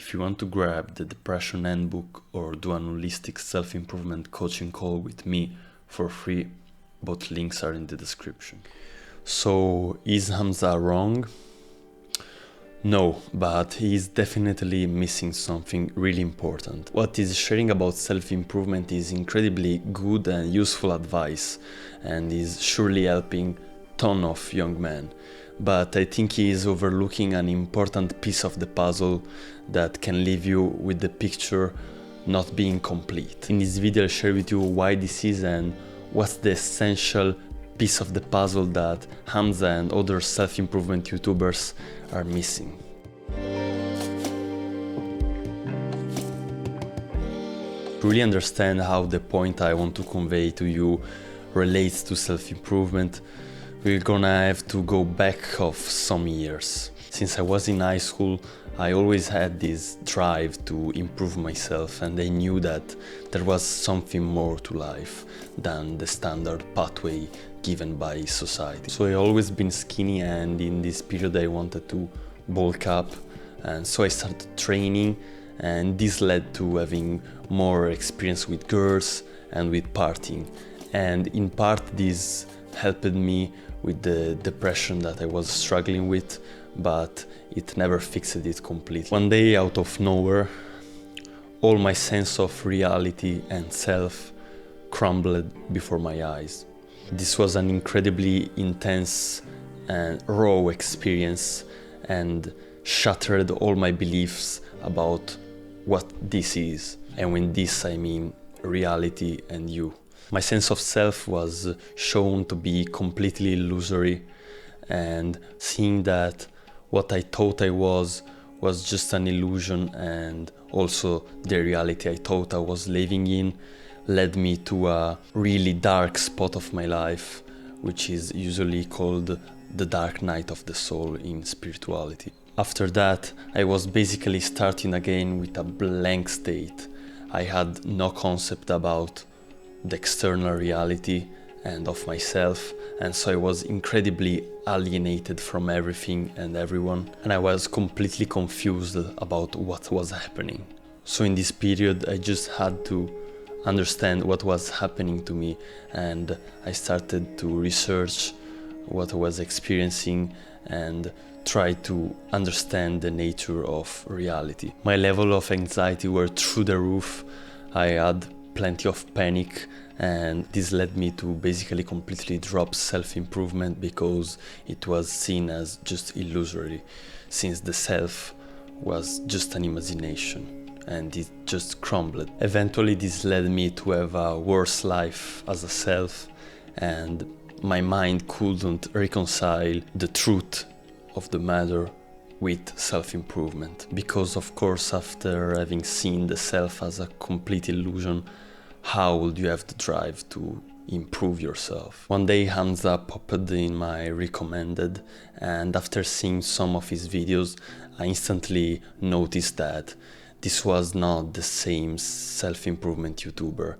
if you want to grab the Depression Handbook or do an holistic self-improvement coaching call with me for free, both links are in the description. So, is Hamza wrong? No, but he is definitely missing something really important. What he's sharing about self-improvement is incredibly good and useful advice, and is surely helping ton of young men. But I think he is overlooking an important piece of the puzzle that can leave you with the picture not being complete. In this video I'll share with you why this is and what's the essential piece of the puzzle that Hamza and other self-improvement YouTubers are missing. To really understand how the point I want to convey to you relates to self-improvement, we're gonna have to go back of some years. Since I was in high school, I always had this drive to improve myself, and I knew that there was something more to life than the standard pathway given by society. So I always been skinny, and in this period I wanted to bulk up, and so I started training, and this led to having more experience with girls and with partying. And in part this helped me with the depression that I was struggling with, but it never fixed it completely. One day, out of nowhere, all my sense of reality and self crumbled before my eyes. This was an incredibly intense and raw experience, and shattered all my beliefs about what this is. And with this I mean reality and you. My sense of self was shown to be completely illusory, and seeing that what I thought I was just an illusion, and also the reality I thought I was living in led me to a really dark spot of my life, which is usually called the dark night of the soul in spirituality. After that, I was basically starting again with a blank state. I had no concept about the external reality and of myself, and so I was incredibly alienated from everything and everyone, and I was completely confused about what was happening. So in this period I just had to understand what was happening to me, and I started to research what I was experiencing and try to understand the nature of reality. My level of anxiety were through the roof. I had plenty of panic, and this led me to basically completely drop self-improvement because it was seen as just illusory, since the self was just an imagination and it just crumbled. Eventually this led me to have a worse life as a self, and my mind couldn't reconcile the truth of the matter with self-improvement, because of course after having seen the self as a complete illusion, how would you have the drive to improve yourself? One day Hamza popped in my recommended, and after seeing some of his videos I instantly noticed that this was not the same self-improvement YouTuber.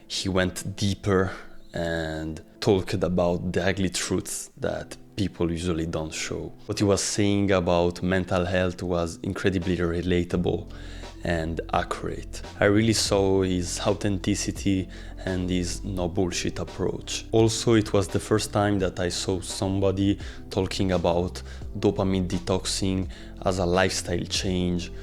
He went deeper and talked about the ugly truths that people usually don't show. What he was saying about mental health was incredibly relatable and accurate. I really saw his authenticity and his no bullshit approach. Also, it was the first time that I saw somebody talking about dopamine detoxing as a lifestyle change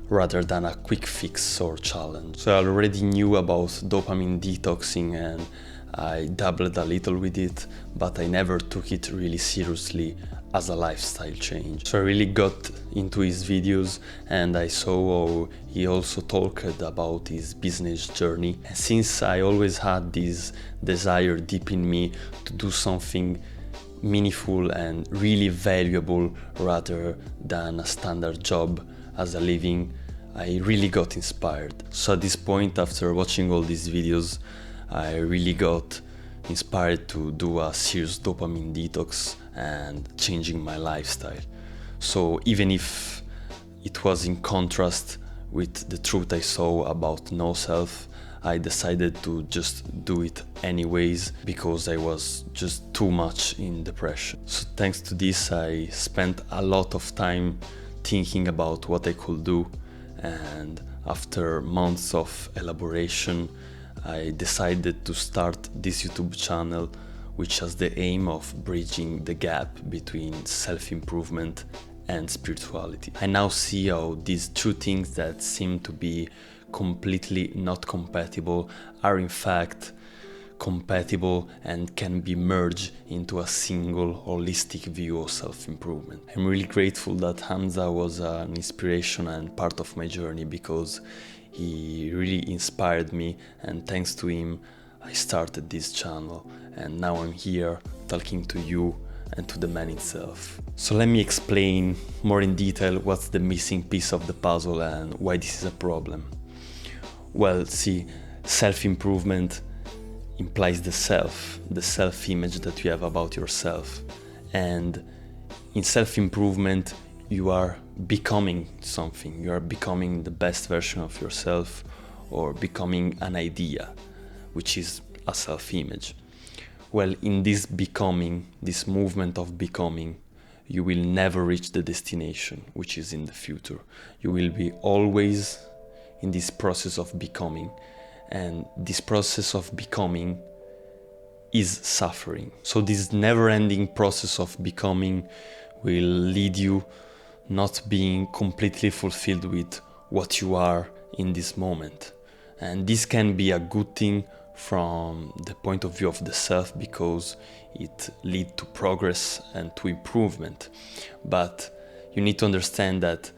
rather than a quick fix or challenge. So I already knew about dopamine detoxing and I dabbled a little with it, but I never took it really seriously as a lifestyle change. So I really got into his videos, and I saw how he also talked about his business journey. And since I always had this desire deep in me to do something meaningful and really valuable rather than a standard job as a living, I really got inspired. So at this point, after watching all these videos, I really got inspired to do a serious dopamine detox and changing my lifestyle. So even if it was in contrast with the truth I saw about no self, I decided to just do it anyways because I was just too much in depression. So thanks to this, I spent a lot of time thinking about what I could do, and after months of elaboration, I decided to start this YouTube channel, which has the aim of bridging the gap between self-improvement and spirituality. I now see how these two things that seem to be completely not compatible are in fact compatible and can be merged into a single holistic view of self-improvement. I'm really grateful that Hamza was an inspiration and part of my journey, because he really inspired me, and thanks to him I started this channel, and now I'm here talking to you and to the man itself. So let me explain more in detail what's the missing piece of the puzzle and why this is a problem. Well, see, self-improvement implies the self-image that you have about yourself. And in self-improvement, you are becoming something. You are becoming the best version of yourself, or becoming an idea, which is a self-image. Well, in this becoming, this movement of becoming, you will never reach the destination, which is in the future. You will be always in this process of becoming. And this process of becoming is suffering. So this never-ending process of becoming will lead you not being completely fulfilled with what you are in this moment. And this can be a good thing from the point of view of the self, because it leads to progress and to improvement. But you need to understand that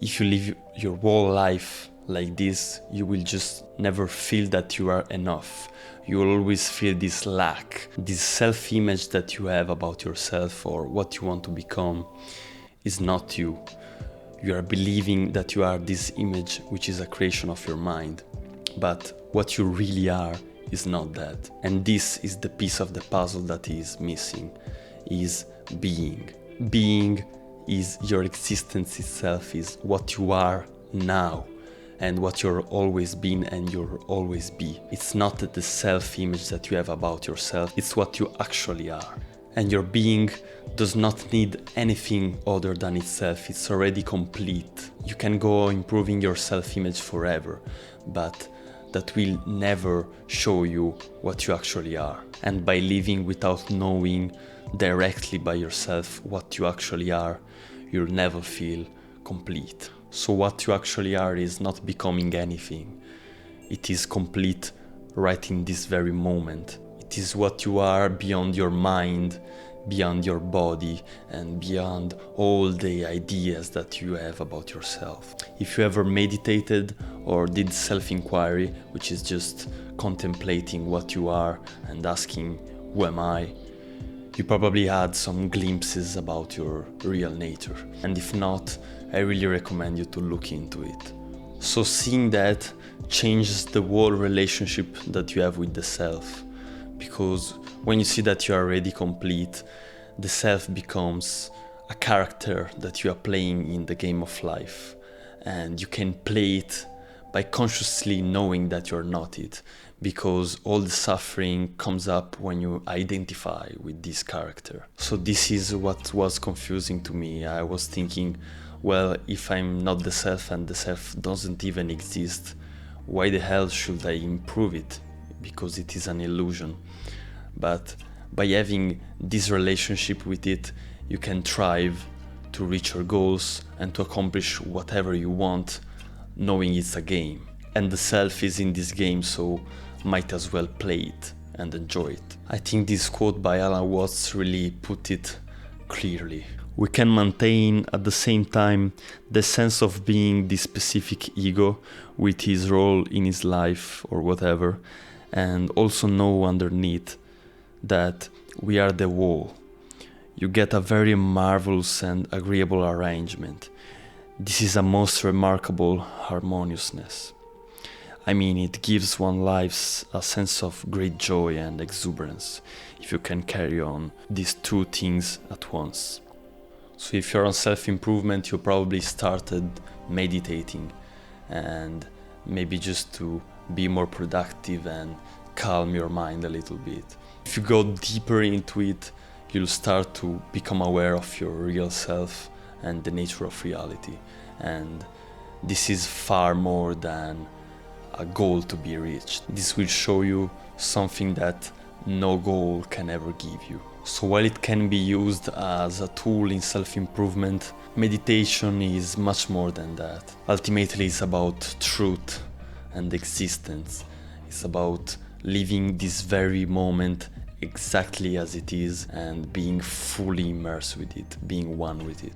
if you live your whole life like this, you will just never feel that you are enough. You will always feel this lack, this self-image that you have about yourself or what you want to become is not you. You are believing that you are this image, which is a creation of your mind. But what you really are is not that. And this is the piece of the puzzle that is missing, is being. Being is your existence itself, is what you are now, and what you're always been and you'll always be. It's not the self-image that you have about yourself, it's what you actually are. And your being does not need anything other than itself, it's already complete. You can go improving your self-image forever, but that will never show you what you actually are. And by living without knowing directly by yourself what you actually are, you'll never feel complete. So what you actually are is not becoming anything. It is complete right in this very moment. It is what you are beyond your mind, beyond your body, and beyond all the ideas that you have about yourself. If you ever meditated or did self-inquiry, which is just contemplating what you are and asking, who am I? You probably had some glimpses about your real nature. And if not, I really recommend you to look into it. So seeing that changes the whole relationship that you have with the self. Because when you see that you are already complete, the self becomes a character that you are playing in the game of life. And you can play it by consciously knowing that you're not it, because all the suffering comes up when you identify with this character. So this is what was confusing to me. I was thinking, well, if I'm not the self and the self doesn't even exist, why the hell should I improve it? Because it is an illusion. But by having this relationship with it, you can thrive to reach your goals and to accomplish whatever you want, knowing it's a game. And the self is in this game, so might as well play it and enjoy it. I think this quote by Alan Watts really put it clearly. We can maintain at the same time the sense of being this specific ego with his role in his life or whatever, and also know underneath that we are the whole. You get a very marvelous and agreeable arrangement. This is a most remarkable harmoniousness. I mean, it gives one life a sense of great joy and exuberance if you can carry on these two things at once. So if you're on self-improvement, you probably started meditating, and maybe just to be more productive and calm your mind a little bit. If you go deeper into it, you'll start to become aware of your real self and the nature of reality. And this is far more than a goal to be reached. This will show you something that no goal can ever give you. So while it can be used as a tool in self-improvement, meditation is much more than that. Ultimately, it's about truth and existence. It's about living this very moment exactly as it is and being fully immersed with it, being one with it.